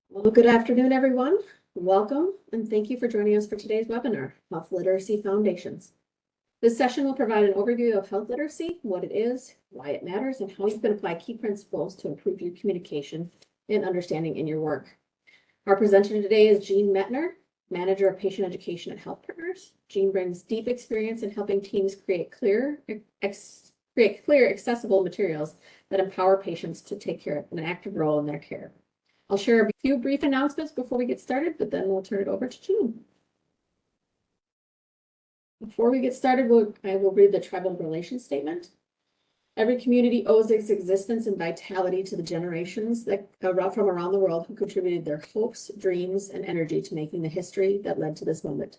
Well, good afternoon, everyone. Welcome, and thank you for joining us for today's webinar, Health Literacy Foundations. This session will provide an overview of health literacy, what it is, why it matters, and how you can apply key principles to improve your communication and understanding in your work. Our presenter today is Jean Metner, Manager of Patient Education at Health Partners. Jean brings deep experience in helping teams create clear, accessible materials that empower patients to take an active role in their care. I'll share a few brief announcements before we get started, but then we'll turn it over to Jean. Before we get started, I will read the tribal relations statement. Every community owes its existence and vitality to the generations that from around the world who contributed their hopes, dreams, and energy to making the history that led to this moment.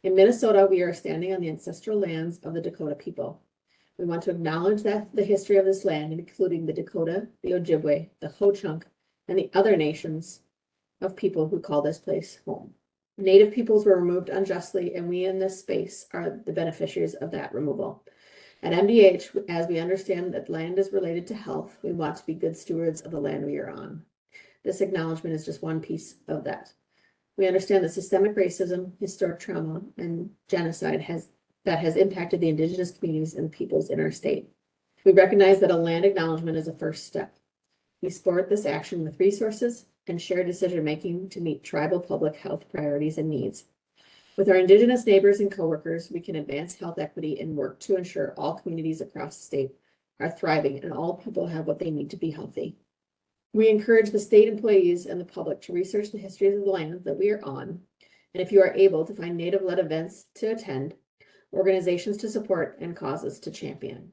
In Minnesota, we are standing on the ancestral lands of the Dakota people. We want to acknowledge the history of this land, including the Dakota, the Ojibwe, the Ho-Chunk, and the other nations of people who call this place home. Native peoples were removed unjustly, and we in this space are the beneficiaries of that removal. At MDH, as we understand that land is related to health, we want to be good stewards of the land we are on. This acknowledgement is just one piece of that. We understand that systemic racism, historic trauma, and genocide has impacted the indigenous communities and peoples in our state. We recognize that a land acknowledgement is a first step. We support this action with resources and shared decision-making to meet tribal public health priorities and needs. With our Indigenous neighbors and coworkers, we can advance health equity and work to ensure all communities across the state are thriving and all people have what they need to be healthy. We encourage the state employees and the public to research the histories of the land that we are on, and if you are able to find Native-led events to attend, organizations to support, and causes to champion.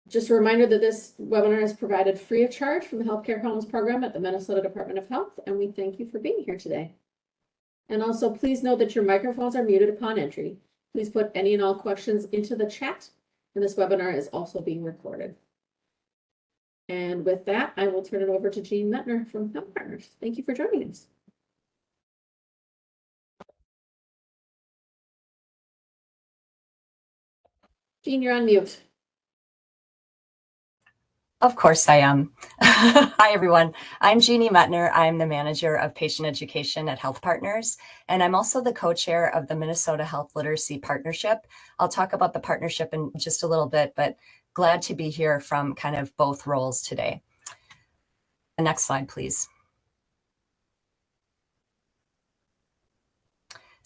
Just a reminder that this webinar is provided free of charge from the Healthcare Commons program at the Minnesota Department of Health, and we thank you for being here today. And also, please note that your microphones are muted upon entry. Please put any and all questions into the chat, and this webinar is also being recorded. And with that, I will turn it over to Jean Metner from Health Partners. Thank you for joining us. Jean, you're on mute. Of course I am. Hi, everyone. I'm Jeannie Metner. I'm the manager of patient education at Health Partners, and I'm also the co-chair of the Minnesota Health Literacy Partnership. I'll talk about the partnership in just a little bit, but glad to be here from kind of both roles today. The next slide, please.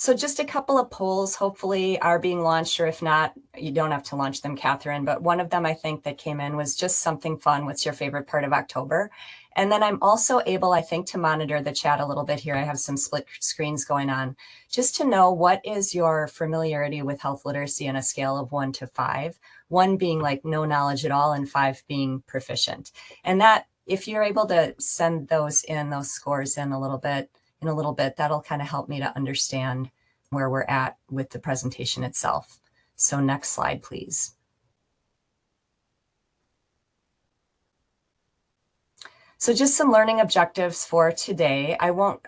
So just a couple of polls hopefully are being launched, or if not, you don't have to launch them, Catherine, but one of them I think that came in was just something fun. What's your favorite part of October? And then I'm also able, I think, to monitor the chat a little bit here. I have some split screens going on just to know what is your familiarity with health literacy on a scale of 1 to 5, 1 being like no knowledge at all and 5 being proficient. And that, if you're able to send those scores in a little bit, that'll kind of help me to understand where we're at with the presentation itself. So next slide, please. So just some learning objectives for today. I won't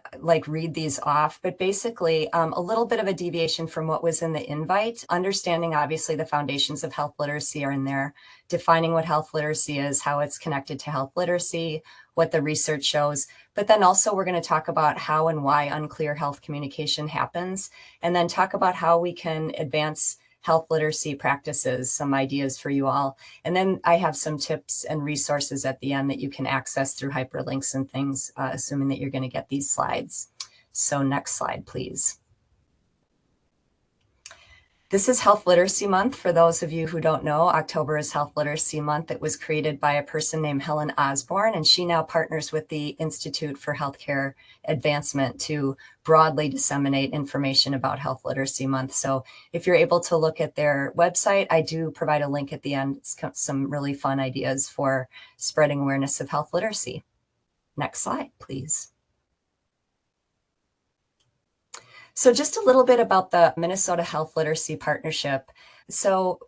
read these off, but basically a little bit of a deviation from what was in the invite. Understanding obviously the foundations of health literacy are in there, defining what health literacy is, how it's connected to health literacy, what the research shows, but then also we're going to talk about how and why unclear health communication happens, and then talk about how we can advance health literacy practices, some ideas for you all. And then I have some tips and resources at the end that you can access through hyperlinks and things, assuming that you're going to get these slides. So next slide, please. This is Health Literacy Month. For those of you who don't know, October is Health Literacy Month. It was created by a person named Helen Osborne, and she now partners with the Institute for Healthcare Advancement to broadly disseminate information about Health Literacy Month. So if you're able to look at their website, I do provide a link at the end. It's got some really fun ideas for spreading awareness of health literacy. Next slide, please. So just a little bit about the Minnesota Health Literacy Partnership. So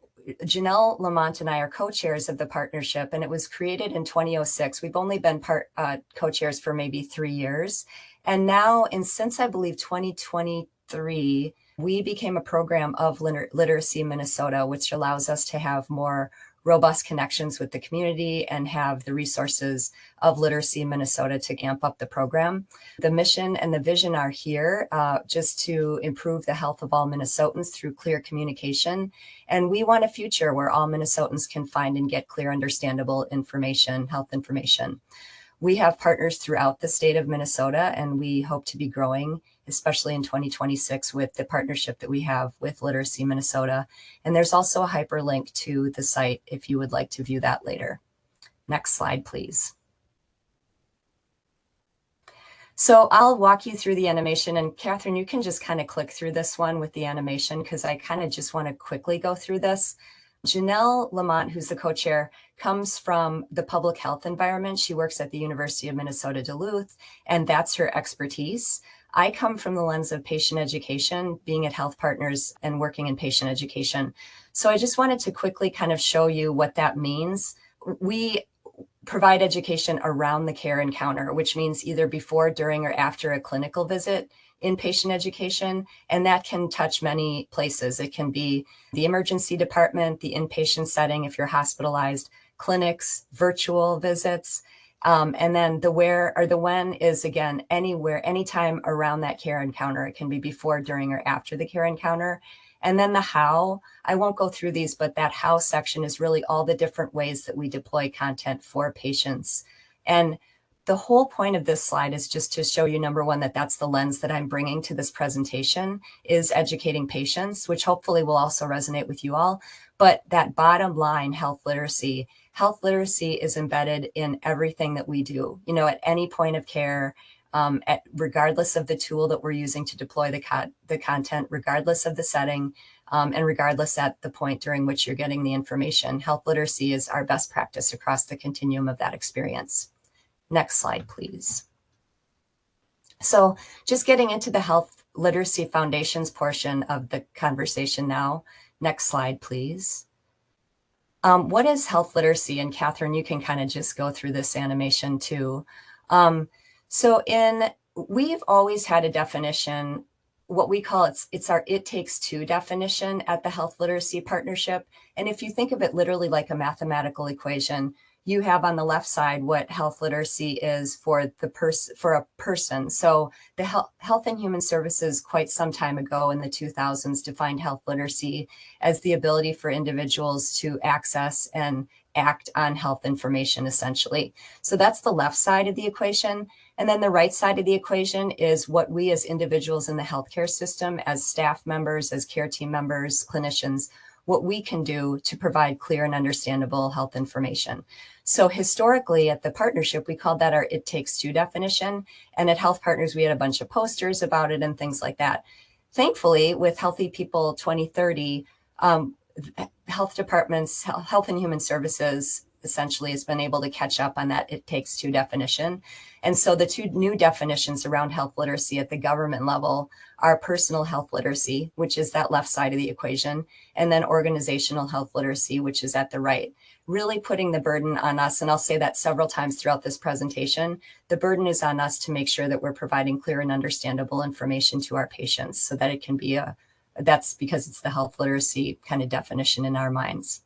Janelle Lamont and I are co-chairs of the partnership, and it was created in 2006. We've only been co-chairs for maybe 3 years. And now, and since I believe 2023, we became a program of Literacy Minnesota, which allows us to have more robust connections with the community and have the resources of Literacy Minnesota to amp up the program. The mission and the vision are here just to improve the health of all Minnesotans through clear communication. And we want a future where all Minnesotans can find and get clear, understandable information, health information. We have partners throughout the state of Minnesota, and we hope to be growing, especially in 2026 with the partnership that we have with Literacy Minnesota. And there's also a hyperlink to the site if you would like to view that later. Next slide, please. So I'll walk you through the animation, and Catherine, you can just kind of click through this one with the animation because I kind of just want to quickly go through this. Janelle Lamont, who's the co-chair, comes from the public health environment. She works at the University of Minnesota Duluth, and that's her expertise. I come from the lens of patient education, being at Health Partners and working in patient education. So I just wanted to quickly kind of show you what that means. We provide education around the care encounter, which means either before, during, or after a clinical visit, inpatient education, and that can touch many places. It can be the emergency department, the inpatient setting if you're hospitalized, clinics, virtual visits, and then the where or the when is, again, anywhere, anytime around that care encounter. It can be before, during, or after the care encounter. And then the how, I won't go through these, but that how section is really all the different ways that we deploy content for patients. And the whole point of this slide is just to show you, number one, that that's the lens that I'm bringing to this presentation, is educating patients, which hopefully will also resonate with you all. But that bottom line, health literacy is embedded in everything that we do, you know, at any point of care, regardless of the tool that we're using to deploy the content, regardless of the setting, and regardless at the point during which you're getting the information. Health literacy is our best practice across the continuum of that experience. Next slide, please. So just getting into the health literacy foundations portion of the conversation now. Next slide, please. What is health literacy? And Catherine, you can kind of just go through this animation too. We've always had a definition, what we call it's our It Takes Two definition at the Health Literacy Partnership. And if you think of it literally like a mathematical equation, you have on the left side what health literacy is for a person. So the Health and Human Services quite some time ago in the 2000s defined health literacy as the ability for individuals to access and act on health information, essentially. So that's the left side of the equation. And then the right side of the equation is what we as individuals in the healthcare system, as staff members, as care team members, clinicians, what we can do to provide clear and understandable health information. So historically at the partnership, we called that our It Takes Two definition. And at Health Partners, we had a bunch of posters about it and things like that. Thankfully, with Healthy People 2030, health departments, Health and Human Services essentially has been able to catch up on that It Takes Two definition. And so the two new definitions around health literacy at the government level are personal health literacy, which is that left side of the equation, and then organizational health literacy, which is at the right. Really putting the burden on us, and I'll say that several times throughout this presentation, the burden is on us to make sure that we're providing clear and understandable information to our patients so that it can be that's because it's the health literacy kind of definition in our minds.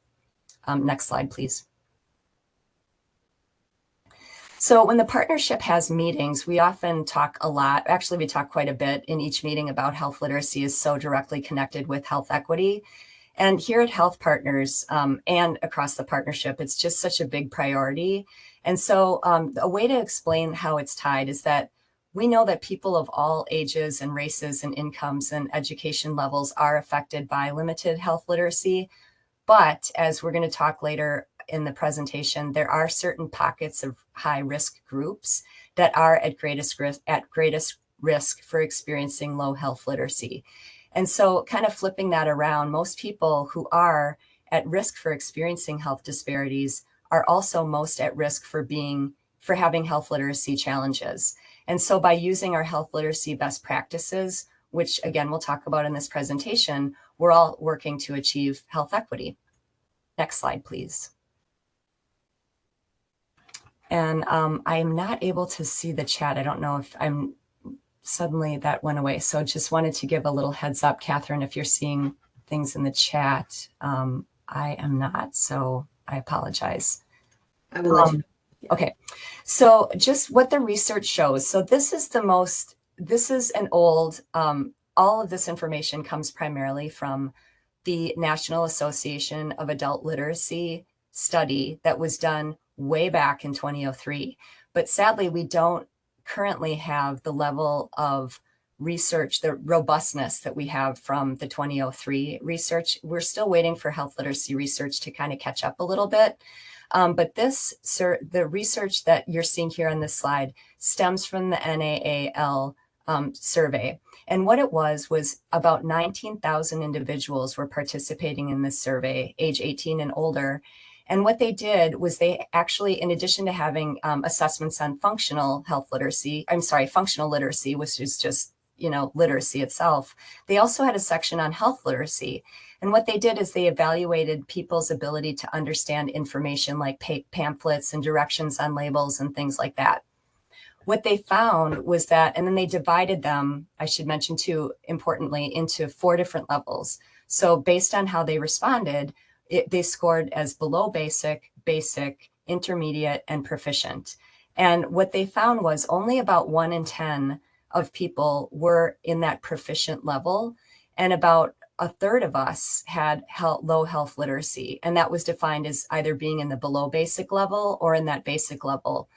Next slide, please. So when the partnership has meetings, we often talk a lot, actually we talk quite a bit in each meeting about health literacy is so directly connected with health equity. And here at Health Partners and across the partnership, it's just such a big priority. And so a way to explain how it's tied is that we know that people of all ages and races and incomes and education levels are affected by limited health literacy. But as we're going to talk later in the presentation, there are certain pockets of high risk groups that are at greatest risk for experiencing low health literacy. And so kind of flipping that around, most people who are at risk for experiencing health disparities are also most at risk for having health literacy challenges. And so by using our health literacy best practices, which again, we'll talk about in this presentation, we're all working to achieve health equity. Next slide, please. And I am not able to see the chat. I don't know if suddenly that went away. So just wanted to give a little heads up, Catherine, if you're seeing things in the chat. I am not. So I apologize. I will let you. Okay, so just what the research shows. So this is an old, all of this information comes primarily from the National Association of Adult Literacy study that was done way back in 2003. But sadly, we don't currently have the level of research, the robustness that we have from the 2003 research. We're still waiting for health literacy research to kind of catch up a little bit. But the research that you're seeing here on this slide stems from the NAAL survey. And what it was about 19,000 individuals were participating in this survey, age 18 and older. And what they did was they actually, in addition to having assessments on functional literacy, which is just, literacy itself, they also had a section on health literacy. And what they did is they evaluated people's ability to understand information like pamphlets and directions on labels and things like that. What they found was that, and then they divided them, I should mention too, importantly, into 4 different levels. So based on how they responded, they scored as below basic, basic, intermediate, and proficient. And what they found was only about 1 in 10 of people were in that proficient level, and about a third of us had low health literacy. And that was defined as either being in the below basic level or in that basic level.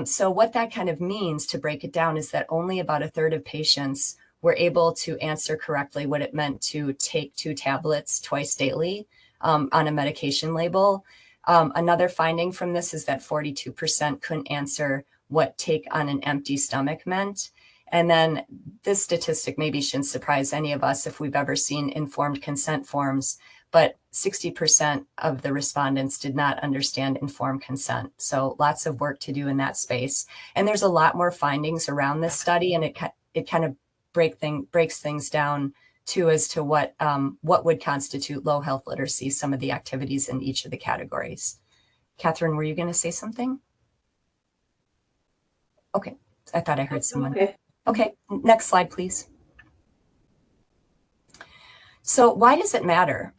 So what that kind of means, to break it down, is that only about a third of patients were able to answer correctly what it meant to take 2 tablets twice daily on a medication label. Another finding from this is that 42% couldn't answer what take on an empty stomach meant. And then this statistic maybe shouldn't surprise any of us if we've ever seen informed consent forms, but 60% of the respondents did not understand informed consent. So lots of work to do in that space. And there's a lot more findings around this study, and it kind of breaks things down too as to what would constitute low health literacy, some of the activities in each of the categories. Catherine, were you going to say something? Okay, I thought I heard someone. Okay, next slide, please. So why does it matter?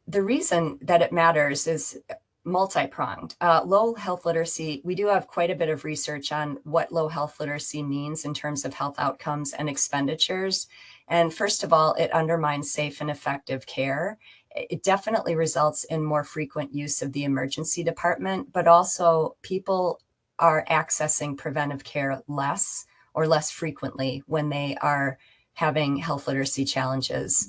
The reason that it matters is multi-pronged. Low health literacy, we do have quite a bit of research on what low health literacy means in terms of health outcomes and expenditures. And first of all, it undermines safe and effective care. It definitely results in more frequent use of the emergency department, but also people are accessing preventive care less frequently when they are having health literacy challenges.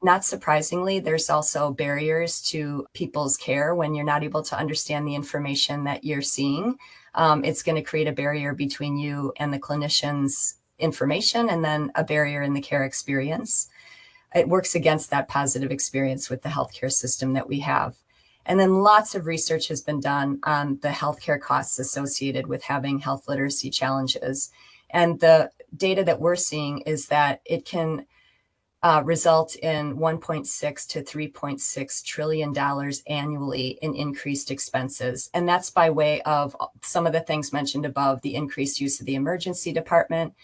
Not surprisingly, there's also barriers to people's care when you're not able to understand the information that you're seeing. It's going to create a barrier between you and the clinician's information, and then a barrier in the care experience. It works against that positive experience with the healthcare system that we have. And then lots of research has been done on the healthcare costs associated with having health literacy challenges. And the data that we're seeing is that it can result in $1.6 to $3.6 trillion annually in increased expenses. And that's by way of some of the things mentioned above: the increased use of the emergency department,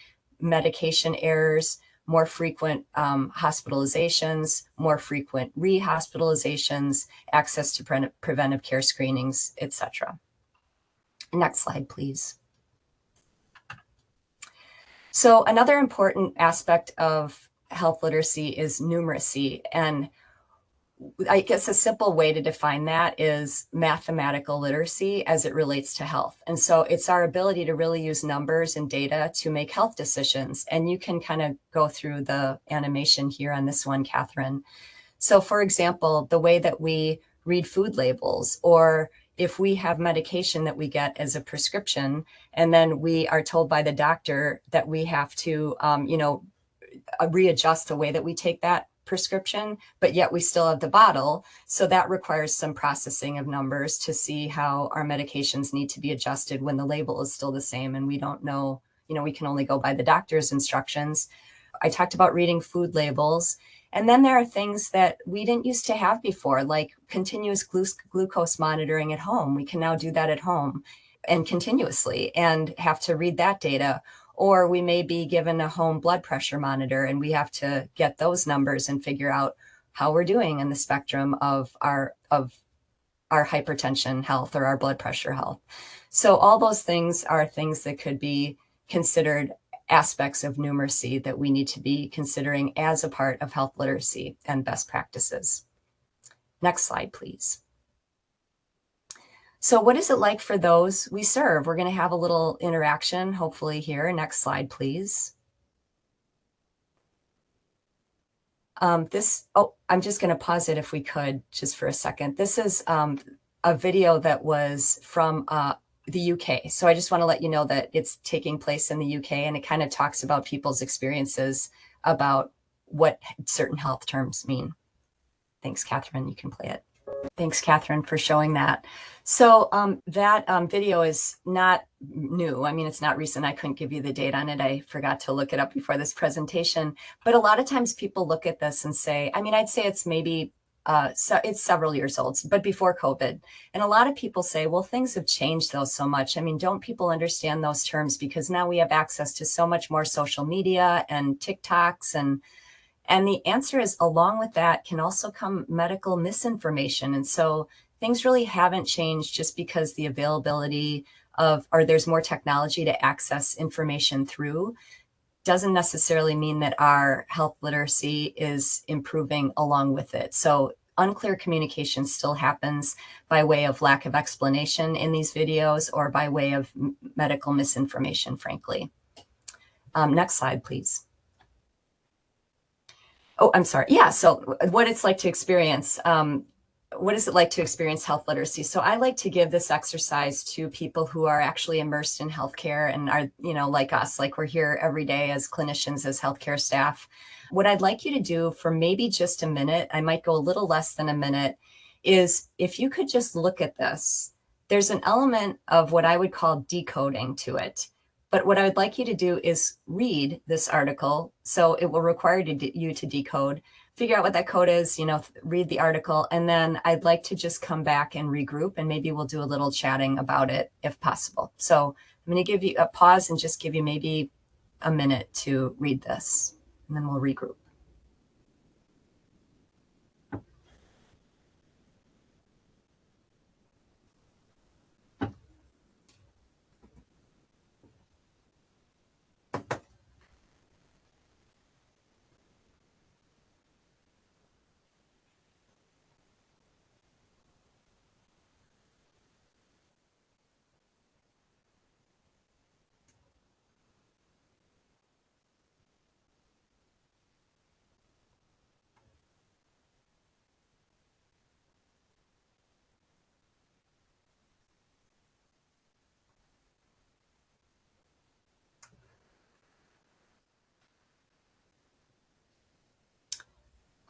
medication errors, more frequent hospitalizations, more frequent rehospitalizations, access to preventive care screenings, etc. Next slide, please. So another important aspect of health literacy is numeracy. And I guess a simple way to define that is mathematical literacy as it relates to health. And so it's our ability to really use numbers and data to make health decisions. And you can kind of go through the animation here on this one, Catherine. So for example, the way that we read food labels, or if we have medication that we get as a prescription, and then we are told by the doctor that we have to, readjust the way that we take that prescription, but yet we still have the bottle. So that requires some processing of numbers to see how our medications need to be adjusted when the label is still the same. And we don't know, we can only go by the doctor's instructions. I talked about reading food labels. And then there are things that we didn't used to have before, like continuous glucose monitoring at home. We can now do that at home and continuously and have to read that data. Or we may be given a home blood pressure monitor, and we have to get those numbers and figure out how we're doing in the spectrum of our our hypertension health or our blood pressure health. So all those things are things that could be considered aspects of numeracy that we need to be considering as a part of health literacy and best practices. Next slide, please. So what is it like for those we serve? We're going to have a little interaction, hopefully here. Next slide, please. I'm just going to pause it if we could, just for a second. This is a video that was from the UK. So I just want to let you know that it's taking place in the UK, and it kind of talks about people's experiences about what certain health terms mean. Thanks, Catherine. You can play it. Thanks, Catherine, for showing that. So that video is not new. I mean, it's not recent. I couldn't give you the date on it. I forgot to look it up before this presentation. But a lot of times people look at this and say, I mean, I'd say it's maybe, it's several years old, but before COVID. And a lot of people say, well, things have changed though so much. I mean, don't people understand those terms? Because now we have access to so much more social media and TikToks and the answer is, along with that can also come medical misinformation. And so things really haven't changed just because the availability of, or there's more technology to access information through, doesn't necessarily mean that our health literacy is improving along with it. So unclear communication still happens by way of lack of explanation in these videos or by way of medical misinformation, frankly. Next slide, please. Oh, I'm sorry. Yeah. So what it's like to experience, what is it like to experience health literacy? So I like to give this exercise to people who are actually immersed in healthcare and are, you know, like us, like we're here every day as clinicians, as healthcare staff. What I'd like you to do for maybe just a minute, I might go a little less than a minute, is if you could just look at this, there's an element of what I would call decoding to it. But what I would like you to do is read this article. So it will require you to decode, figure out what that code is, you know, read the article. And then I'd like to just come back and regroup, and maybe we'll do a little chatting about it if possible. So I'm going to give you a pause and just give you maybe a minute to read this, and then we'll regroup.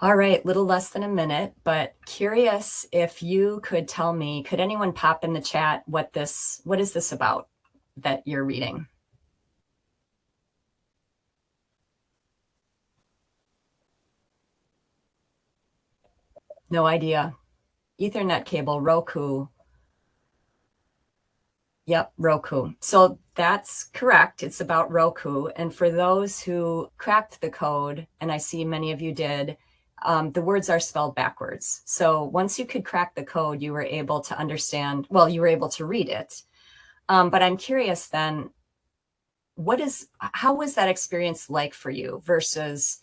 All right, little less than a minute, but curious if you could tell me, could anyone pop in the chat what is this about that you're reading? No idea. Ethernet cable, Roku. Yep, Roku. So that's correct. It's about Roku. And for those who cracked the code, and I see many of you did, the words are spelled backwards. So once you could crack the code, you were able to understand, well, you were able to read it. But I'm curious then, how was that experience like for you versus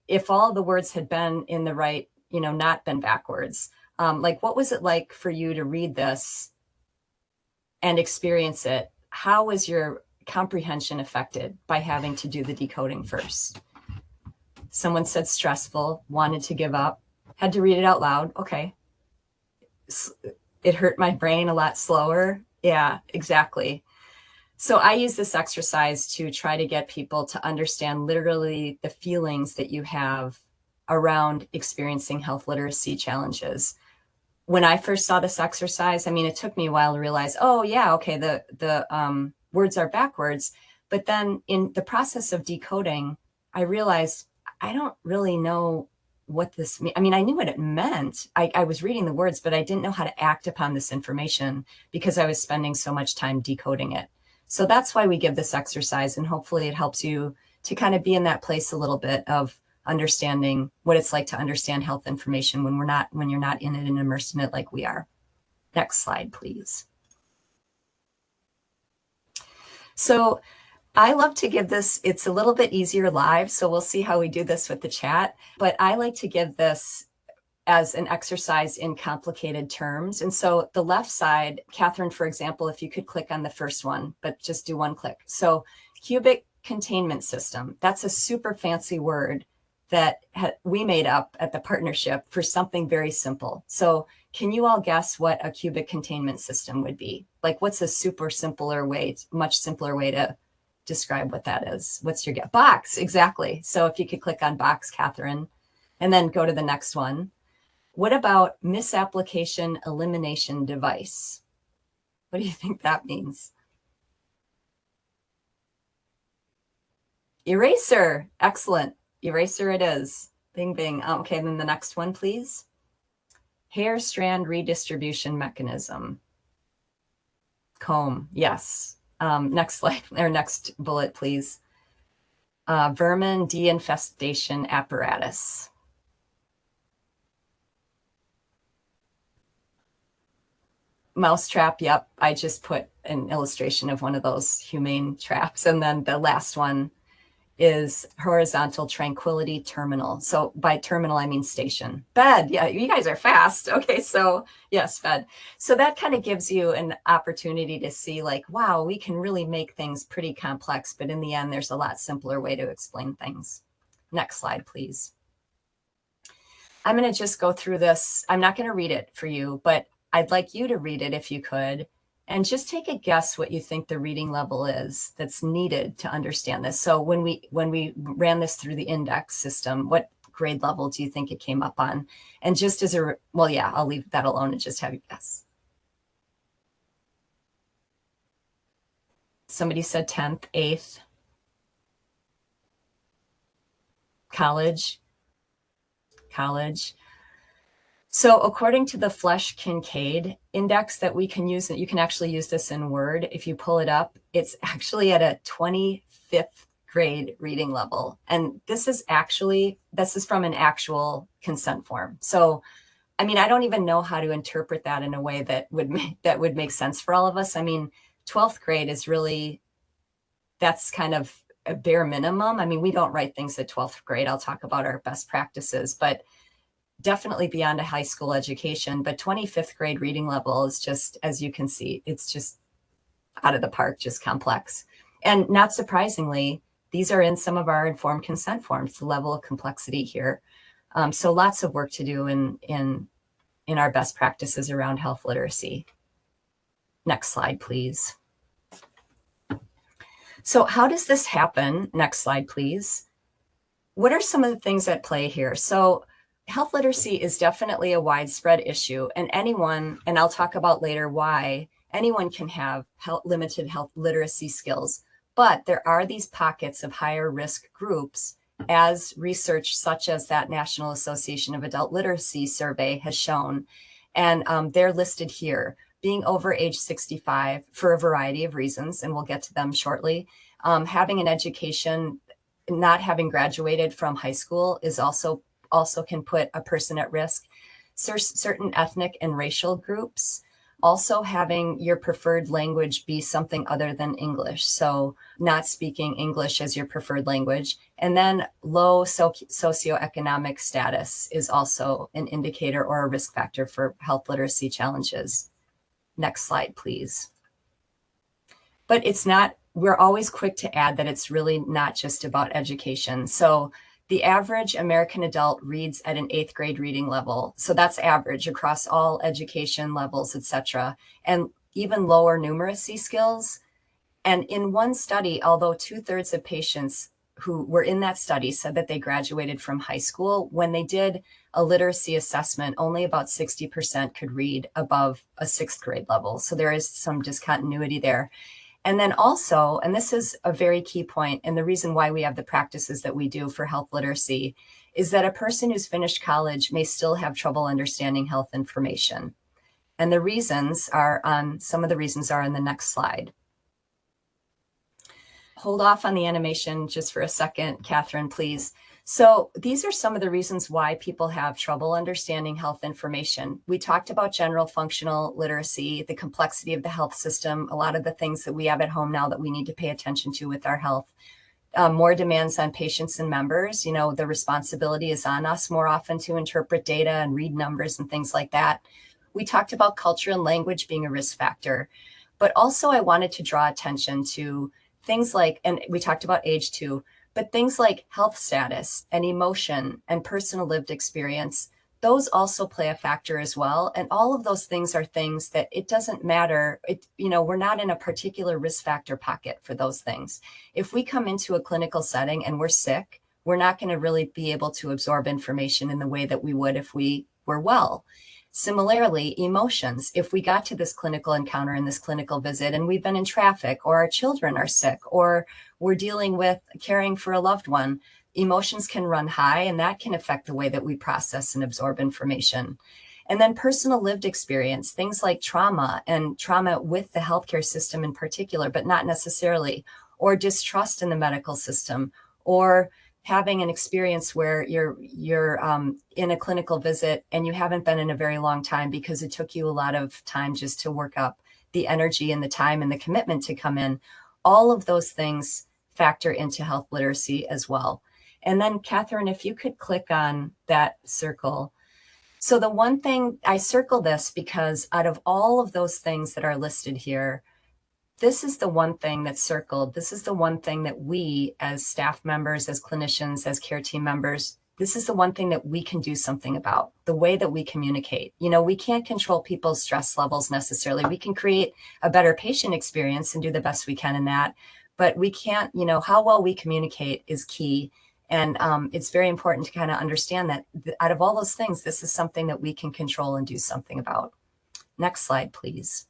if all the words had been in the right, you know, not been backwards? Like, what was it like for you to read this and experience it? How was your comprehension affected by having to do the decoding first? Someone said stressful, wanted to give up, had to read it out loud. Okay. It hurt my brain a lot slower. Yeah, exactly. So I use this exercise to try to get people to understand literally the feelings that you have around experiencing health literacy challenges. When I first saw this exercise, I mean, it took me a while to realize, oh yeah, okay, the words are backwards. But then in the process of decoding, I realized I don't really know what this means. I mean, I knew what it meant. I was reading the words, but I didn't know how to act upon this information because I was spending so much time decoding it. So that's why we give this exercise, and hopefully it helps you to kind of be in that place a little bit of understanding what it's like to understand health information when you're not in it and immersed in it like we are. Next slide, please. So I love to give this, it's a little bit easier live, so we'll see how we do this with the chat, but I like to give this as an exercise in complicated terms. And so the left side, Catherine, for example, if you could click on the first one, but just do one click. So cubic containment system, that's a super fancy word that we made up at the partnership for something very simple. So can you all guess what a cubic containment system would be? Like, what's a super simpler way, much simpler way to describe what that is? What's your guess? Box, exactly. So if you could click on box, Catherine, and then go to the next one. What about misapplication elimination device? What do you think that means? Eraser, excellent. Eraser it is. Bing, bing. Okay, then the next one, please. Hair strand redistribution mechanism. Comb, yes. Next slide, or next bullet, please. Vermin de-infestation apparatus. Mousetrap, yep. I just put an illustration of one of those humane traps. And then the last one is horizontal tranquility terminal. So by terminal, I mean station. Bed, yeah, you guys are fast. Okay, so yes, bed. So that kind of gives you an opportunity to see like, wow, we can really make things pretty complex, but in the end, there's a lot simpler way to explain things. Next slide, please. I'm going to just go through this. I'm not going to read it for you, but I'd like you to read it if you could, and just take a guess what you think the reading level is that's needed to understand this. So when we ran this through the index system, what grade level do you think it came up on? And just as a, well, yeah, I'll leave that alone and just have you guess. Somebody said 10th, 8th. College. So according to the Flesch-Kincaid index that we can use, that you can actually use this in Word, if you pull it up, it's actually at a 25th grade reading level. And this is from an actual consent form. So, I mean, I don't even know how to interpret that in a way that would make sense for all of us. I mean, 12th grade is really, that's kind of a bare minimum. I mean, we don't write things at 12th grade. I'll talk about our best practices, but definitely beyond a high school education. But 25th grade reading level is just, as you can see, it's just out of the park, just complex. And not surprisingly, these are in some of our informed consent forms, the level of complexity here. So lots of work to do in our best practices around health literacy. Next slide, please. So how does this happen? Next slide, please. What are some of the things at play here? So health literacy is definitely a widespread issue, and anyone, and I'll talk about later why, anyone can have limited health literacy skills, but there are these pockets of higher risk groups, as research such as that National Association of Adult Literacy survey has shown, and they're listed here. Being over age 65 for a variety of reasons, and we'll get to them shortly. Having an education, not having graduated from high school is also can put a person at risk. Certain ethnic and racial groups, also having your preferred language be something other than English. So not speaking English as your preferred language. And then low socioeconomic status is also an indicator or a risk factor for health literacy challenges. Next slide, please. But it's not, we're always quick to add that it's really not just about education. So the average American adult reads at an 8th grade reading level. So that's average across all education levels, et cetera, and even lower numeracy skills. And in one study, although 2/3 of patients who were in that study said that they graduated from high school, when they did a literacy assessment, only about 60% could read above a 6th grade level. So there is some discontinuity there. And then also, and this is a very key point, and the reason why we have the practices that we do for health literacy is that a person who's finished college may still have trouble understanding health information. And the reasons are on, some of the reasons are on the next slide. Hold off on the animation just for a second, Catherine, please. So these are some of the reasons why people have trouble understanding health information. We talked about general functional literacy, the complexity of the health system, a lot of the things that we have at home now that we need to pay attention to with our health. More demands on patients and members. You know, the responsibility is on us more often to interpret data and read numbers and things like that. We talked about culture and language being a risk factor, but also I wanted to draw attention to things like, and we talked about age too, but things like health status and emotion and personal lived experience, those also play a factor as well. And all of those things are things that it doesn't matter. We're not in a particular risk factor pocket for those things. If we come into a clinical setting and we're sick, we're not going to really be able to absorb information in the way that we would if we were well. Similarly, emotions. If we got to this clinical encounter and this clinical visit and we've been in traffic, or our children are sick, or we're dealing with caring for a loved one, emotions can run high, and that can affect the way that we process and absorb information. And then personal lived experience, things like trauma, and trauma with the healthcare system in particular, but not necessarily, or distrust in the medical system, or having an experience where you're in a clinical visit and you haven't been in a very long time because it took you a lot of time just to work up the energy and the time and the commitment to come in. All of those things factor into health literacy as well. And then Catherine, if you could click on that circle. So the one thing, I circle this because out of all of those things that are listed here, this is the one thing that's circled. This is the one thing that we as staff members, as clinicians, as care team members, this is the one thing that we can do something about, the way that we communicate. You know, we can't control people's stress levels necessarily. We can create a better patient experience and do the best we can in that. But we can't, how well we communicate is key. And it's very important to kind of understand that out of all those things, this is something that we can control and do something about. Next slide, please.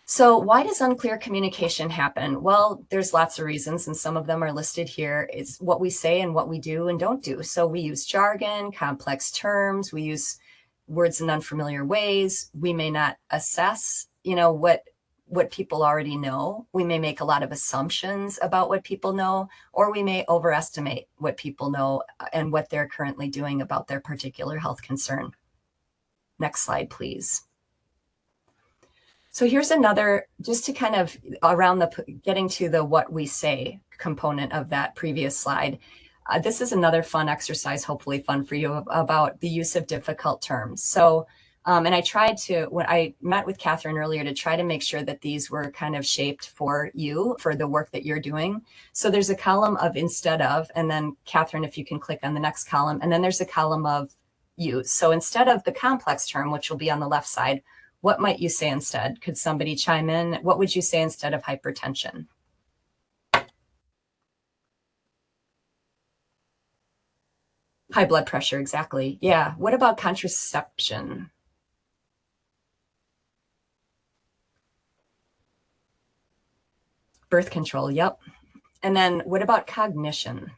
So why does unclear communication happen? Well, there's lots of reasons, and some of them are listed here. It's what we say and what we do and don't do. So we use jargon, complex terms, we use words in unfamiliar ways. We may not assess, what people already know. We may make a lot of assumptions about what people know, or we may overestimate what people know and what they're currently doing about their particular health concern. Next slide, please. So here's another, just to kind of around getting to the what we say component of that previous slide. This is another fun exercise, hopefully fun for you, about the use of difficult terms. So, and I tried to, when I met with Catherine earlier, to try to make sure that these were kind of shaped for you, for the work that you're doing. So there's a column of instead of, and then Catherine, if you can click on the next column, and then there's a column of use. So instead of the complex term, which will be on the left side, what might you say instead? Could somebody chime in? What would you say instead of hypertension? High blood pressure, exactly. Yeah. What about contraception? Birth control, yep. And then what about cognition?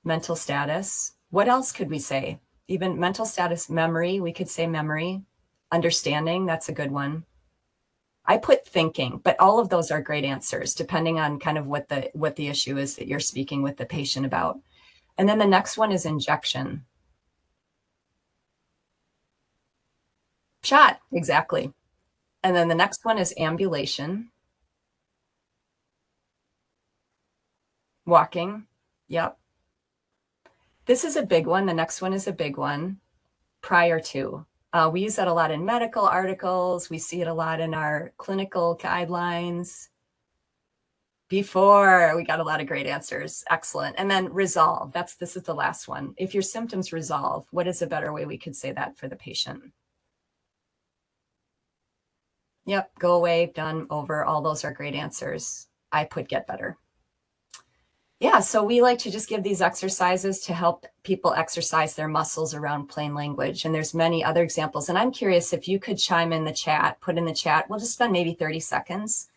Mental status. What else could we say? Even mental status, memory, we could say memory. Understanding, that's a good one. I put thinking, but all of those are great answers depending on kind of what the issue is that you're speaking with the patient about. And then the next one is injection. Shot, exactly. And then the next one is ambulation. Walking, yep. This is a big one. The next one is a big one. Prior to. We use that a lot in medical articles. We see it a lot in our clinical guidelines. Before, we got a lot of great answers. Excellent. And then resolve. This is the last one. If your symptoms resolve, what is a better way we could say that for the patient? Yep, go away, done, over. All those are great answers. I put get better. Yeah, so we like to just give these exercises to help people exercise their muscles around plain language. And there's many other examples. And I'm curious if you could chime in the chat, put in the chat. We'll just spend maybe 30 seconds.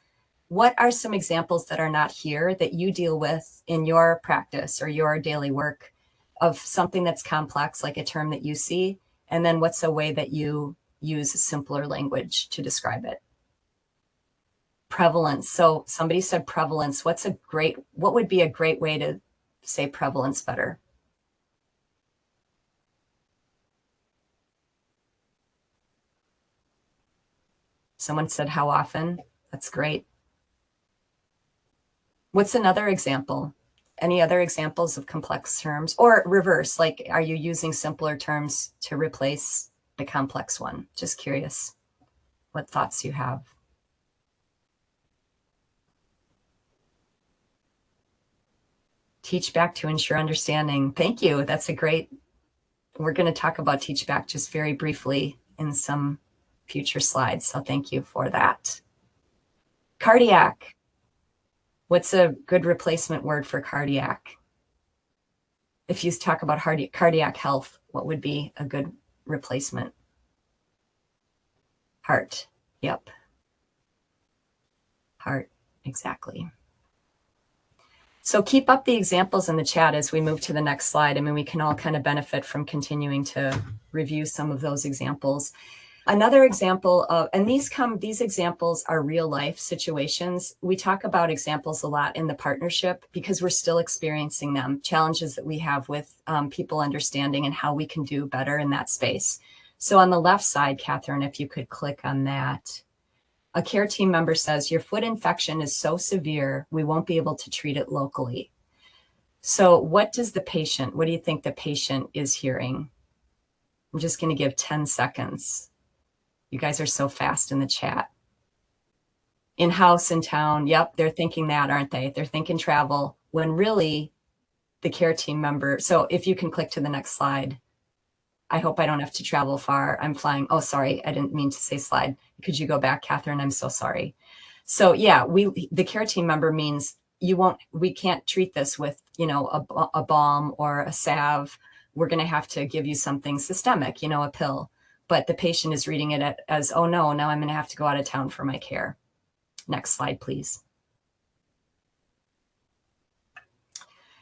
What are some examples that are not here that you deal with in your practice or your daily work of something that's complex, like a term that you see? And then what's a way that you use simpler language to describe it? Prevalence. So somebody said prevalence. What would be a great way to say prevalence better? Someone said how often. That's great. What's another example? Any other examples of complex terms, or reverse? Like, are you using simpler terms to replace the complex one? Just curious what thoughts you have. Teach back to ensure understanding. Thank you. That's a great, we're going to talk about teach back just very briefly in some future slides. So thank you for that. Cardiac. What's a good replacement word for cardiac? If you talk about cardiac health, what would be a good replacement? Heart. Yep. Heart. Exactly. So keep up the examples in the chat as we move to the next slide. I mean, we can all kind of benefit from continuing to review some of those examples. Another example of, and these examples are real life situations. We talk about examples a lot in the partnership because we're still experiencing them, challenges that we have with people understanding and how we can do better in that space. So on the left side, Catherine, if you could click on that, a care team member says, your foot infection is so severe, we won't be able to treat it locally. So what do you think the patient is hearing? I'm just going to give 10 seconds. You guys are so fast in the chat. In-house, in town. Yep, they're thinking that, aren't they? They're thinking travel when really the care team member. So if you can click to the next slide. I hope I don't have to travel far. I'm flying. Oh, sorry. I didn't mean to say slide. Could you go back, Catherine? I'm so sorry. So yeah, the care team member means we can't treat this with, a balm or a salve. We're going to have to give you something systemic, a pill. But the patient is reading it as, oh no, now I'm going to have to go out of town for my care. Next slide, please.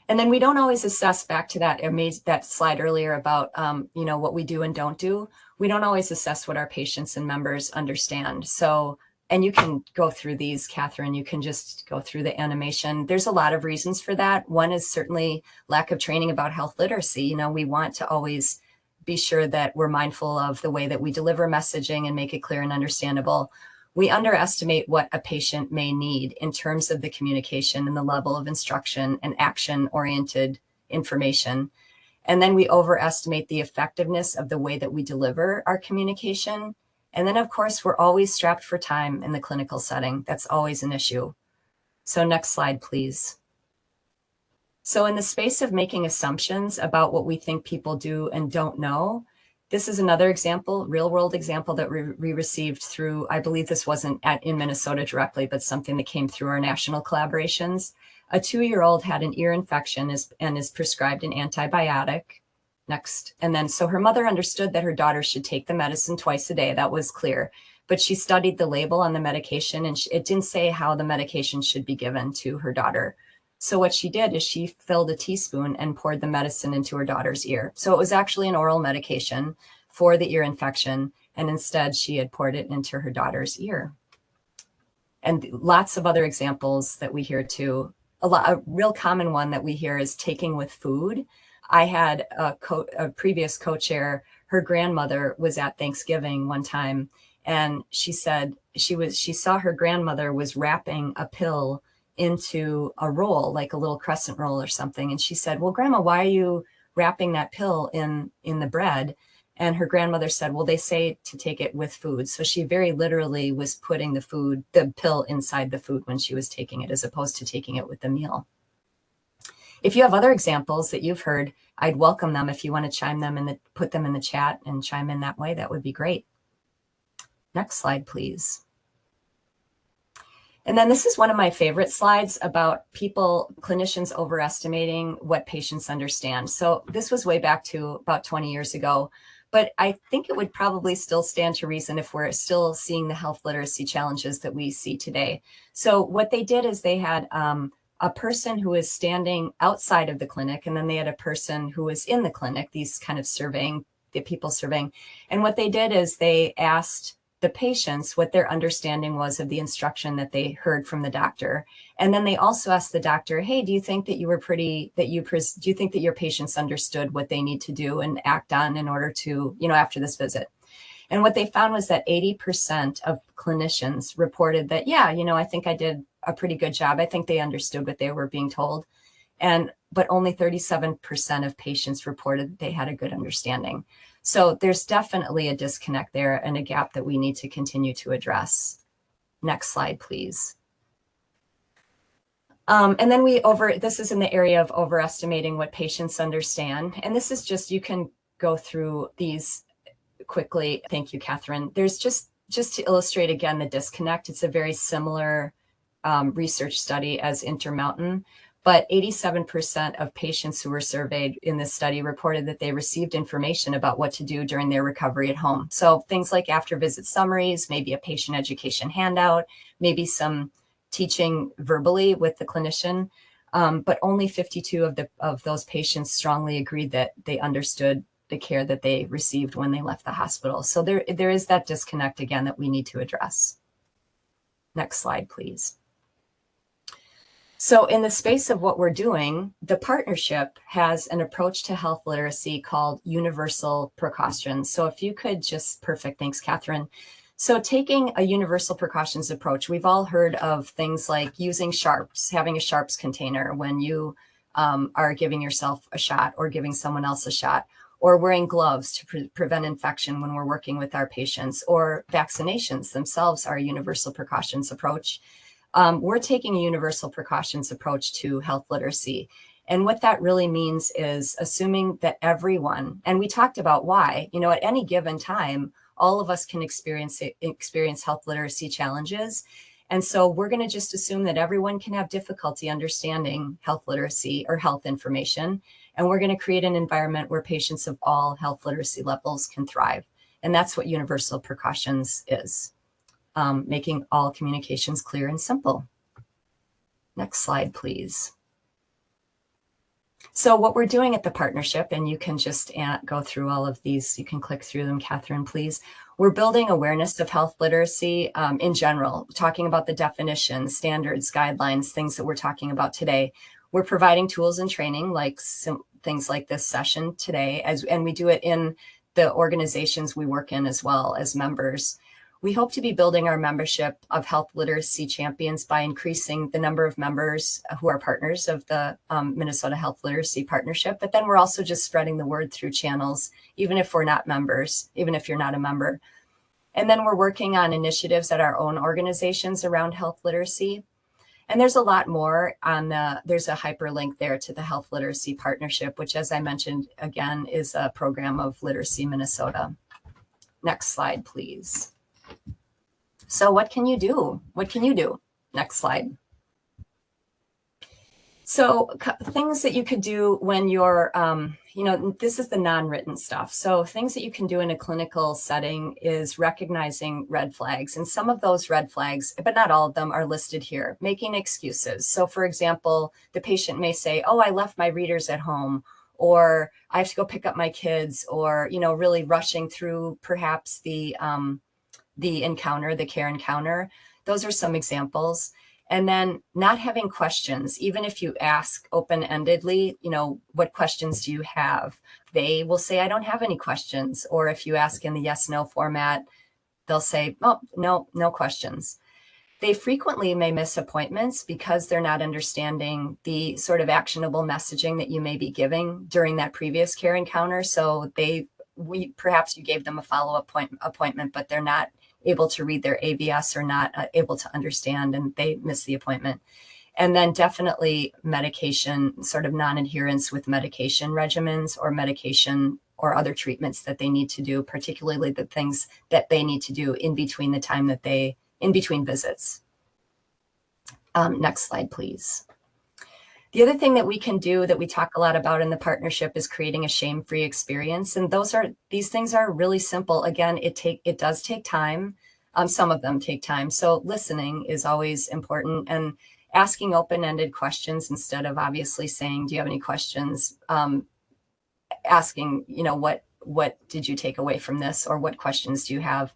And then we don't always assess, back to that slide earlier about, what we do and don't do. We don't always assess what our patients and members understand. So, and you can go through these, Catherine, you can just go through the animation. There's a lot of reasons for that. One is certainly lack of training about health literacy. We want to always be sure that we're mindful of the way that we deliver messaging and make it clear and understandable. We underestimate what a patient may need in terms of the communication and the level of instruction and action-oriented information. And then we overestimate the effectiveness of the way that we deliver our communication. And then, of course, we're always strapped for time in the clinical setting. That's always an issue. So next slide, please. So in the space of making assumptions about what we think people do and don't know, this is another example, real world example that we received through, I believe this wasn't in Minnesota directly, but something that came through our national collaborations. A 2-year-old had an ear infection and is prescribed an antibiotic. Next. And then, so her mother understood that her daughter should take the medicine twice a day. That was clear. But she studied the label on the medication and it didn't say how the medication should be given to her daughter. So what she did is she filled a teaspoon and poured the medicine into her daughter's ear. So it was actually an oral medication for the ear infection. And instead she had poured it into her daughter's ear. And lots of other examples that we hear too. A real common one that we hear is taking with food. I had a previous co-chair, her grandmother was at Thanksgiving one time, and she said she saw her grandmother was wrapping a pill into a roll, like a little crescent roll or something. And she said, well, Grandma, why are you wrapping that pill in the bread? And her grandmother said, well, they say to take it with food. So she very literally was putting the pill inside the food when she was taking it, as opposed to taking it with the meal. If you have other examples that you've heard, I'd welcome them. If you want to put them in the chat and chime in that way, that would be great. Next slide, please. And then this is one of my favorite slides about clinicians overestimating what patients understand. So this was way back to about 20 years ago, but I think it would probably still stand to reason if we're still seeing the health literacy challenges that we see today. So what they did is they had a person who is standing outside of the clinic, and then they had a person who was in the clinic, these kind of the people surveying. And what they did is they asked the patients what their understanding was of the instruction that they heard from the doctor. And then they also asked the doctor, hey, do you think that do you think that your patients understood what they need to do and act on in order to, after this visit? And what they found was that 80% of clinicians reported that, yeah, I think I did a pretty good job. I think they understood what they were being told. But only 37% of patients reported that they had a good understanding. So there's definitely a disconnect there and a gap that we need to continue to address. Next slide, please. And then this is in the area of overestimating what patients understand. And this is just, you can go through these quickly. Thank you, Catherine. There's just to illustrate again the disconnect. It's a very similar research study as Intermountain, but 87% of patients who were surveyed in this study reported that they received information about what to do during their recovery at home. So things like after visit summaries, maybe a patient education handout, maybe some teaching verbally with the clinician. But only 52 of those patients strongly agreed that they understood the care that they received when they left the hospital. So there is that disconnect again that we need to address. Next slide, please. So in the space of what we're doing, the partnership has an approach to health literacy called universal precautions. So if you could perfect, thanks, Catherine. So taking a universal precautions approach, we've all heard of things like using sharps, having a sharps container when you are giving yourself a shot or giving someone else a shot, or wearing gloves to prevent infection when we're working with our patients, or vaccinations themselves are a universal precautions approach. We're taking a universal precautions approach to health literacy. And what that really means is assuming that everyone, and we talked about why, at any given time, all of us can experience health literacy challenges. And so we're going to just assume that everyone can have difficulty understanding health literacy or health information. And we're going to create an environment where patients of all health literacy levels can thrive. And that's what universal precautions is. Making all communications clear and simple. Next slide, please. So what we're doing at the partnership, and you can just go through all of these, you can click through them, Catherine, please. We're building awareness of health literacy in general, talking about the definitions, standards, guidelines, things that we're talking about today. We're providing tools and training like things like this session today, and we do it in the organizations we work in as well as members. We hope to be building our membership of health literacy champions by increasing the number of members who are partners of the Minnesota Health Literacy Partnership. But then we're also just spreading the word through channels, even if we're not members, even if you're not a member. And then we're working on initiatives at our own organizations around health literacy. And there's a lot more there's a hyperlink there to the Health Literacy Partnership, which, as I mentioned, again, is a program of Literacy Minnesota. Next slide, please. So what can you do? What can you do? Next slide. So things that you could do when you're, this is the non-written stuff. So things that you can do in a clinical setting is recognizing red flags. And some of those red flags, but not all of them, are listed here. Making excuses. So for example, the patient may say, oh, I left my readers at home, or I have to go pick up my kids, or, really rushing through perhaps the encounter, the care encounter. Those are some examples. And then not having questions, even if you ask open-endedly, what questions do you have? They will say, I don't have any questions. Or if you ask in the yes/no format, they'll say, oh, no questions. They frequently may miss appointments because they're not understanding the sort of actionable messaging that you may be giving during that previous care encounter. So perhaps you gave them a follow-up appointment, but they're not able to read their ABS or not able to understand, and they miss the appointment. And then definitely medication, sort of non-adherence with medication regimens or medication or other treatments that they need to do, particularly the things that they need to do in between the time that in between visits. Next slide, please. The other thing that we can do that we talk a lot about in the partnership is creating a shame-free experience. And these things are really simple. Again, it does take time. Some of them take time. So listening is always important, and asking open-ended questions instead of obviously saying, do you have any questions? Asking, what did you take away from this, or what questions do you have?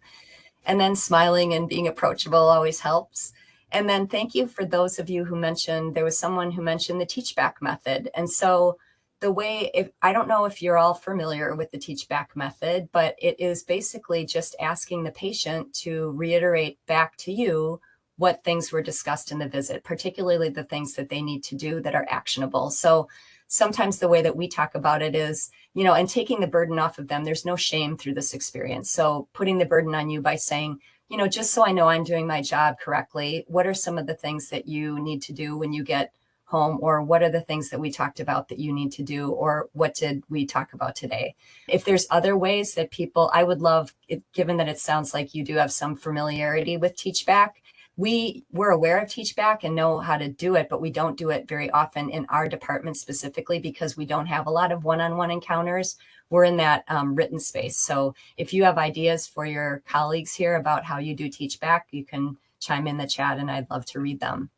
And then smiling and being approachable always helps. And then thank you for those of you who mentioned, there was someone who mentioned the teach back method. And so the way, if I don't know if you're all familiar with the teach back method, but it is basically just asking the patient to reiterate back to you what things were discussed in the visit, particularly the things that they need to do that are actionable. So sometimes the way that we talk about it is, and taking the burden off of them. There's no shame through this experience. So putting the burden on you by saying, just so I know I'm doing my job correctly, what are some of the things that you need to do when you get home? Or what are the things that we talked about that you need to do? Or what did we talk about today? If there's other ways that I would love it, given that it sounds like you do have some familiarity with Teach Back. We're aware of Teach Back and know how to do it, but we don't do it very often in our department specifically because we don't have a lot of one-on-one encounters. We're in that written space. So if you have ideas for your colleagues here about how you do Teach Back, you can chime in the chat and I'd love to read them.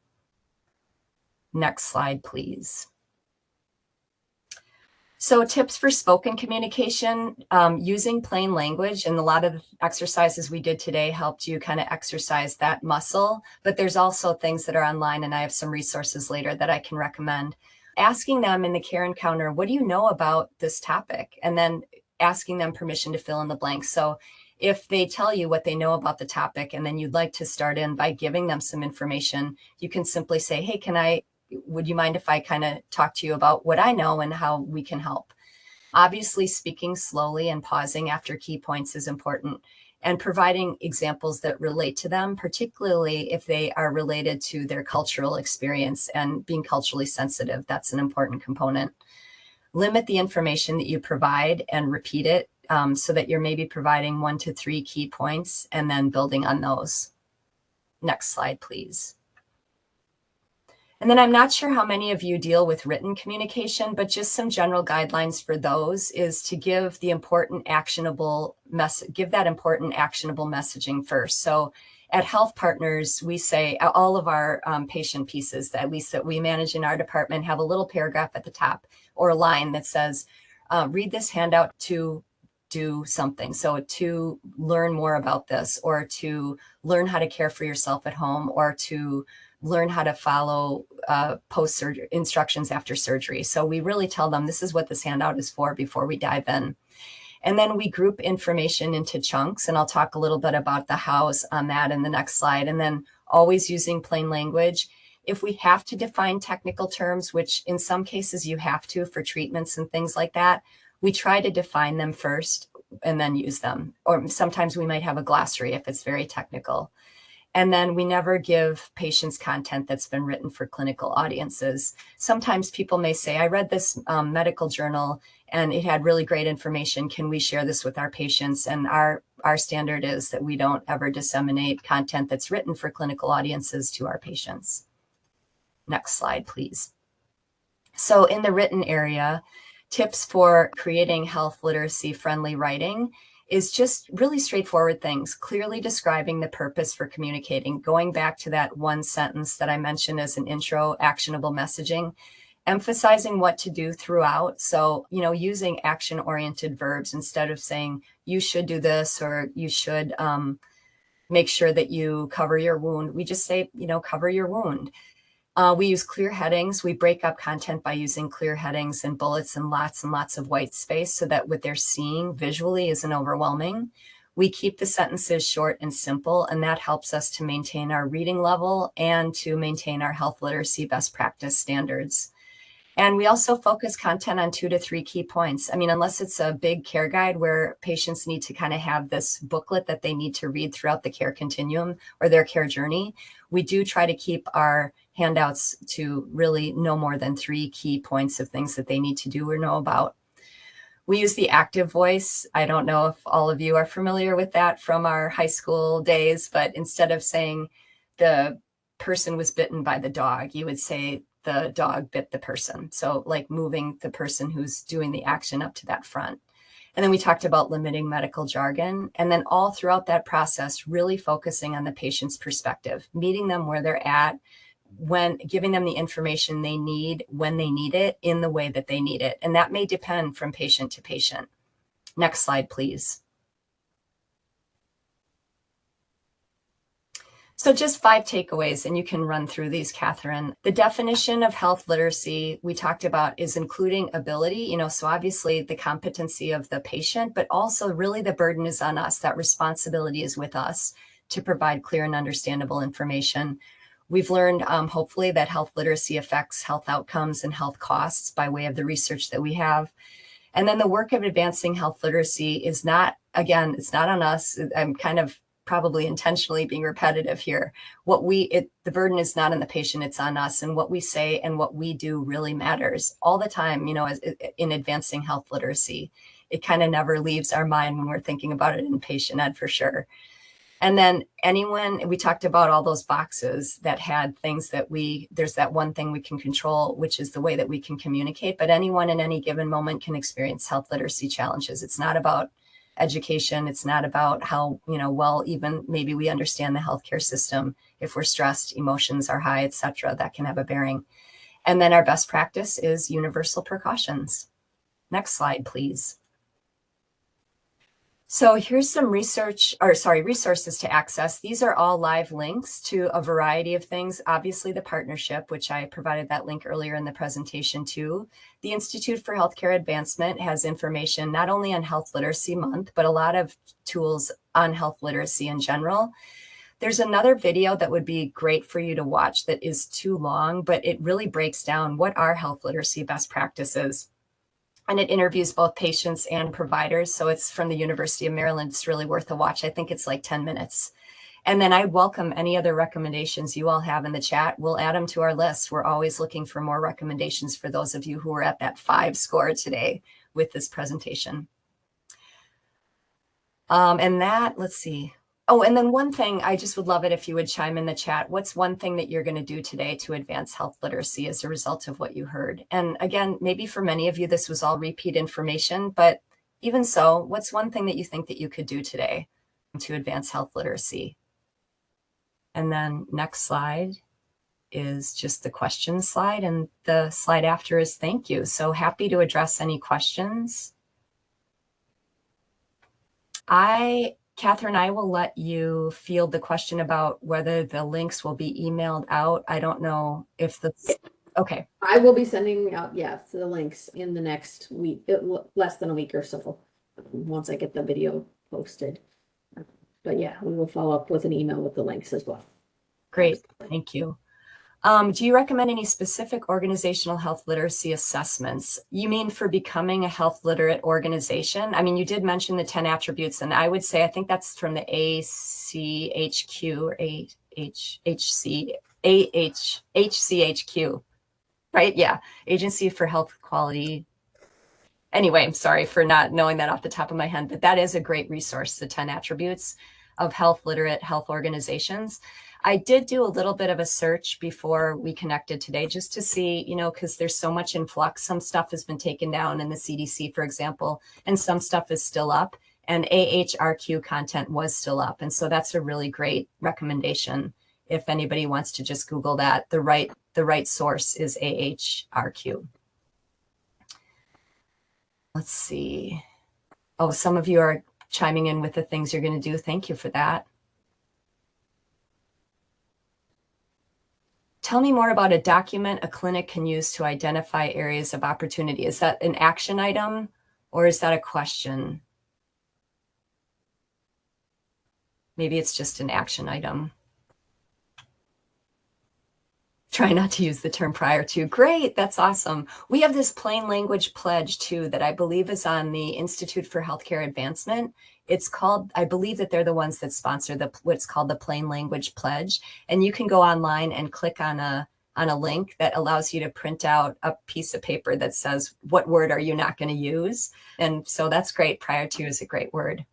Next slide, please. So tips for spoken communication, using plain language, and a lot of the exercises we did today helped you kind of exercise that muscle, but there's also things that are online and I have some resources later that I can recommend. Asking them in the care encounter, what do you know about this topic? And then asking them permission to fill in the blanks. So if they tell you what they know about the topic and then you'd like to start in by giving them some information, you can simply say, hey, would you mind if I kind of talk to you about what I know and how we can help? Obviously, speaking slowly and pausing after key points is important, and providing examples that relate to them, particularly if they are related to their cultural experience and being culturally sensitive. That's an important component. Limit the information that you provide and repeat it so that you're maybe providing 1 to 3 key points and then building on those. Next slide, please. And then I'm not sure how many of you deal with written communication, but just some general guidelines for those is to give the important actionable messaging first. So at Health Partners, we say all of our patient pieces, at least that we manage in our department, have a little paragraph at the top or a line that says, read this handout to do something. So to learn more about this, or to learn how to care for yourself at home, or to learn how to follow post-surgery instructions after surgery. So we really tell them this is what this handout is for before we dive in. And then we group information into chunks, and I'll talk a little bit about the hows on that in the next slide. And then always using plain language. If we have to define technical terms, which in some cases you have to for treatments and things like that, we try to define them first and then use them. Or sometimes we might have a glossary if it's very technical. And then we never give patients content that's been written for clinical audiences. Sometimes people may say, I read this medical journal and it had really great information. Can we share this with our patients? And our standard is that we don't ever disseminate content that's written for clinical audiences to our patients. Next slide, please. So in the written area, tips for creating health literacy friendly writing is just really straightforward things, clearly describing the purpose for communicating, going back to that one sentence that I mentioned as an intro, actionable messaging, emphasizing what to do throughout. So, using action-oriented verbs instead of saying, you should do this, or you should make sure that you cover your wound. We just say, cover your wound. We use clear headings. We break up content by using clear headings and bullets and lots of white space so that what they're seeing visually isn't overwhelming. We keep the sentences short and simple, and that helps us to maintain our reading level and to maintain our health literacy best practice standards. And we also focus content on 2 to 3 key points. I mean, unless it's a big care guide where patients need to kind of have this booklet that they need to read throughout the care continuum or their care journey, we do try to keep our handouts to really no more than 3 key points of things that they need to do or know about. We use the active voice. I don't know if all of you are familiar with that from our high school days, but instead of saying the person was bitten by the dog, you would say the dog bit the person. So like moving the person who's doing the action up to that front. And then we talked about limiting medical jargon. And then all throughout that process, really focusing on the patient's perspective, meeting them where they're at, when giving them the information they need, when they need it, in the way that they need it. And that may depend from patient to patient. Next slide, please. So just 5 takeaways, and you can run through these, Catherine. The definition of health literacy we talked about is including ability, so obviously the competency of the patient, but also really the burden is on us. That responsibility is with us to provide clear and understandable information. We've learned, hopefully, that health literacy affects health outcomes and health costs by way of the research that we have. And then the work of advancing health literacy is not, again, it's not on us. I'm kind of probably intentionally being repetitive here. The burden is not on the patient, it's on us. And what we say and what we do really matters all the time, in advancing health literacy. It kind of never leaves our mind when we're thinking about it in patient ed, for sure. And then we talked about all those boxes that had things that there's that one thing we can control, which is the way that we can communicate. But anyone in any given moment can experience health literacy challenges. It's not about education. It's not about how, well, even maybe we understand the healthcare system. If we're stressed, emotions are high, etc., that can have a bearing. And then our best practice is universal precautions. Next slide, please. So here's some resources to access. These are all live links to a variety of things. Obviously, the partnership, which I provided that link earlier in the presentation too. The Institute for Healthcare Advancement has information not only on Health Literacy Month, but a lot of tools on health literacy in general. There's another video that would be great for you to watch that is too long, but it really breaks down what are health literacy best practices. And it interviews both patients and providers. So it's from the University of Maryland. It's really worth a watch. I think it's like 10 minutes. And then I welcome any other recommendations you all have in the chat. We'll add them to our list. We're always looking for more recommendations for those of you who are at that 5 score today with this presentation. Let's see. Oh, and then one thing, I just would love it if you would chime in the chat. What's one thing that you're going to do today to advance health literacy as a result of what you heard? And again, maybe for many of you, this was all repeat information, but even so, what's one thing that you think that you could do today to advance health literacy? And then next slide is just the question slide, and the slide after is thank you. So happy to address any questions. Catherine, I will let you field the question about whether the links will be emailed out. I don't know if okay. I will be sending out, the links in the next week, less than a week or so, once I get the video posted. But yeah, we will follow up with an email with the links as well. Great, thank you. Do you recommend any specific organizational health literacy assessments? You mean for becoming a health literate organization? I mean, you did mention the 10 attributes, and I would say, I think that's from the ACHQ or HCHQ, right? Yeah, Agency for Health Quality. Anyway, I'm sorry for not knowing that off the top of my head, but that is a great resource, the 10 attributes of health literate health organizations. I did do a little bit of a search before we connected today just to see, because there's so much in flux. Some stuff has been taken down in the CDC, for example, and some stuff is still up, and AHRQ content was still up. And so that's a really great recommendation. If anybody wants to just Google that, the right source is AHRQ. Let's see. Oh, some of you are chiming in with the things you're going to do. Thank you for that. Tell me more about a document a clinic can use to identify areas of opportunity. Is that an action item or is that a question? Maybe it's just an action item. Try not to use the term prior to. Great, that's awesome. We have this plain language pledge too that I believe is on the Institute for Healthcare Advancement. It's called, I believe that they're the ones that sponsor what's called the plain language pledge. And you can go online and click on a link that allows you to print out a piece of paper that says, what word are you not going to use? And so that's great. Prior to is a great word.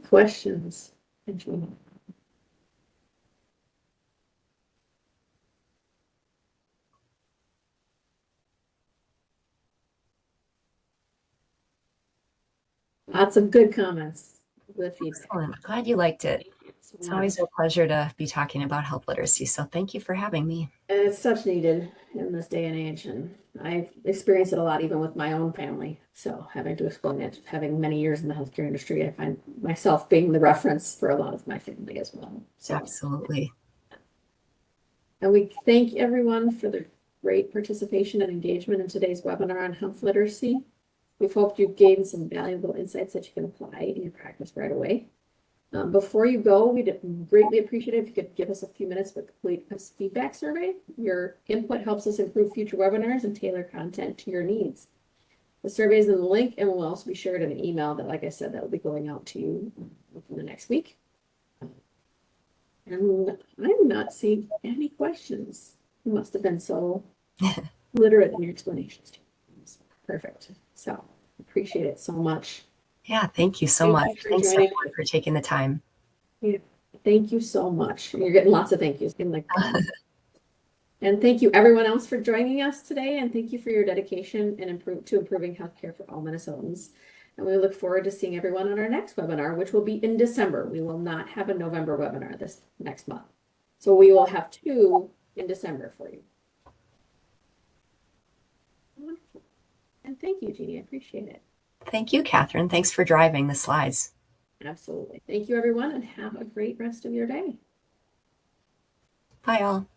Questions? Lots of good comments. Good feedback. Excellent. Glad you liked it. It's always a pleasure to be talking about health literacy. So thank you for having me. And it's such needed in this day and age. And I've experienced it a lot, even with my own family. So having to explain it, having many years in the healthcare industry, I find myself being the reference for a lot of my family as well. So, Absolutely. and we thank everyone for their great participation and engagement in today's webinar on health literacy. We've hoped you've gained some valuable insights that you can apply in your practice right away. Before you go, we'd greatly appreciate it if you could give us a few minutes to complete a feedback survey. Your input helps us improve future webinars and tailor content to your needs. The survey is in the link and will also be shared in an email that, like I said, that will be going out to you within the next week. And I'm not seeing any questions. You must have been so literate in your explanations. Perfect. So appreciate it so much. Yeah, thank you so Thank much. you for Thanks joining. everyone for taking the time. Yeah, thank you so much. You're getting lots of thank yous. And thank you everyone else for joining us today. And thank you for your dedication and improving healthcare for all Minnesotans. And we look forward to seeing everyone on our next webinar, which will be in December. We will not have a November webinar this next month. So we will have 2 in December for you. Wonderful. And thank you, Jeannie. I appreciate it. Thank you, Catherine. Thanks for driving the slides. Absolutely. Thank you, everyone, and have a great rest of your day. Bye, all.